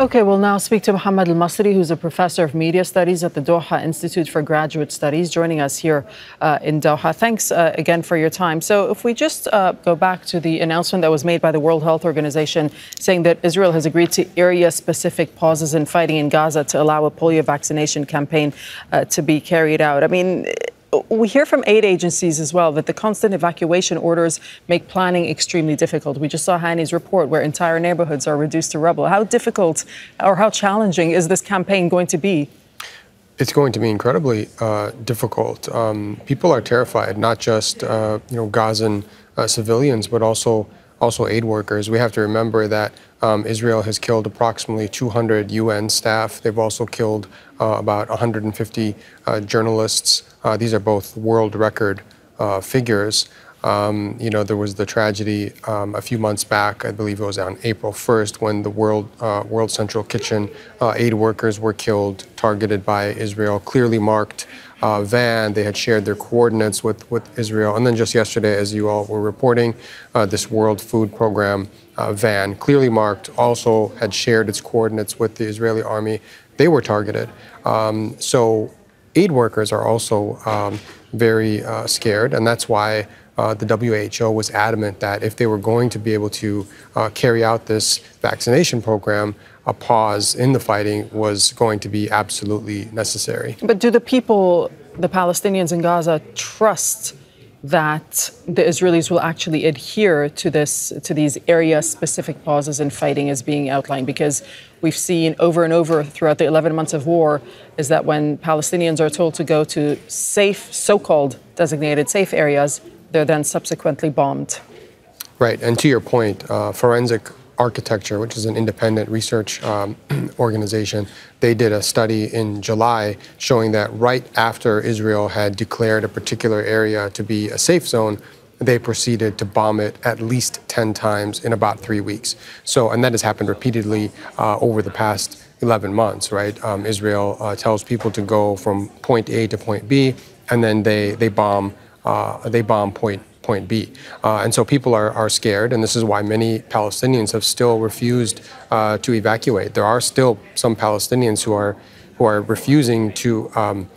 Okay, we'll now speak to Mohamad Elmasry, who's a professor of media studies at the Doha Institute for Graduate Studies, joining us here in Doha. Thanks again for your time. So if we just go back to the announcement that was made by the World Health Organization saying that Israel has agreed to area-specific pauses in fighting in Gaza to allow a polio vaccination campaign to be carried out. I mean, we hear from aid agencies as well that the constant evacuation orders make planning extremely difficult. We just saw Hani's report where entire neighborhoods are reduced to rubble. How difficult or how challenging is this campaign going to be? It's going to be incredibly difficult. People are terrified, not just Gazan civilians, but also aid workers. We have to remember that Israel has killed approximately 200 UN staff. They've also killed about 150 journalists. These are both world record figures. There was the tragedy a few months back, I believe it was on April 1st, when the World Central Kitchen aid workers were killed, targeted by Israel, clearly marked van. They had shared their coordinates with Israel. And then just yesterday, as you all were reporting, this World Food Program van, clearly marked, also had shared its coordinates with the Israeli army. They were targeted. So aid workers are also very scared, and that's why the WHO was adamant that if they were going to be able to carry out this vaccination program, a pause in the fighting was going to be absolutely necessary. But do the people, the Palestinians in Gaza, trust that the Israelis will actually adhere to these area-specific pauses in fighting as being outlined? Because we've seen over and over throughout the 11 months of war is that when Palestinians are told to go to safe, so-called designated safe areas, they're then subsequently bombed. Right, and to your point, Forensic Architecture, which is an independent research organization, they did a study in July showing that right after Israel had declared a particular area to be a safe zone, they proceeded to bomb it at least 10 times in about 3 weeks. And that has happened repeatedly over the past 11 months, right? Israel tells people to go from point A to point B, and then they bomb point B. And so people are scared, and this is why many Palestinians have still refused to evacuate. There are still some Palestinians who are refusing to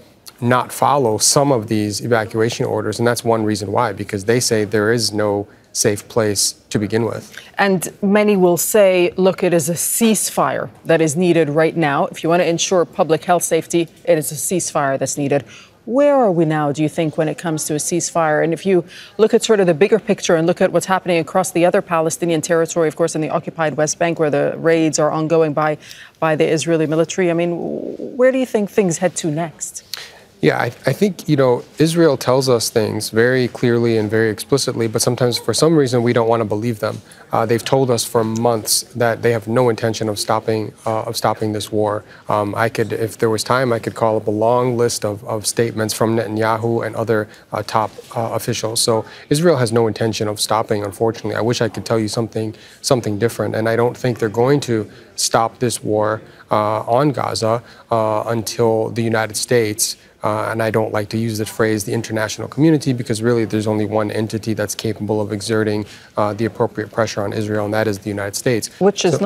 not follow some of these evacuation orders, and that's one reason why, because they say there is no safe place to begin with. And many will say, look, it is a ceasefire that is needed right now. If you want to ensure public health safety, it is a ceasefire that's needed. Where are we now, do you think, when it comes to a ceasefire? And if you look at sort of the bigger picture and look at what's happening across the other Palestinian territory, of course, in the occupied West Bank, where the raids are ongoing by the Israeli military, I mean, where do you think things head to next? Yeah, I think, Israel tells us things very clearly and very explicitly, but sometimes for some reason we don't want to believe them. They've told us for months that they have no intention of stopping this war. If there was time, I could call up a long list of statements from Netanyahu and other top officials. So Israel has no intention of stopping, unfortunately. I wish I could tell you something different, and I don't think they're going to stop this war on Gaza until the United States, and I don't like to use the phrase the international community, because really there's only one entity that's capable of exerting the appropriate pressure on Israel, and that is the United States. Which is,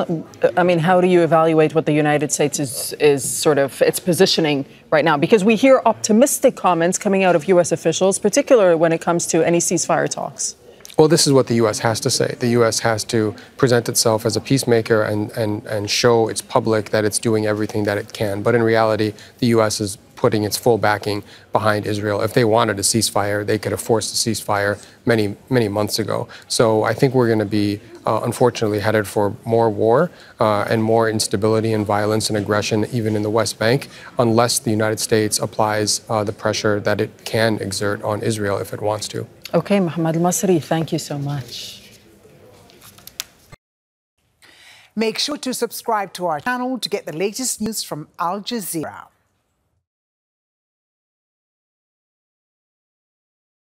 I mean, how do you evaluate what the United States is sort of its positioning right now? Because we hear optimistic comments coming out of U.S. officials, particularly when it comes to any ceasefire talks. Well, this is what the U.S. has to say. The U.S. has to present itself as a peacemaker and show its public that it's doing everything that it can. But in reality, the U.S. is putting its full backing behind Israel. If they wanted a ceasefire, they could have forced a ceasefire many months ago. So I think we're going to be, unfortunately, headed for more war and more instability and violence and aggression, even in the West Bank, unless the United States applies the pressure that it can exert on Israel if it wants to. Okay, Mohamad Elmasry, thank you so much. Make sure to subscribe to our channel to get the latest news from Al Jazeera.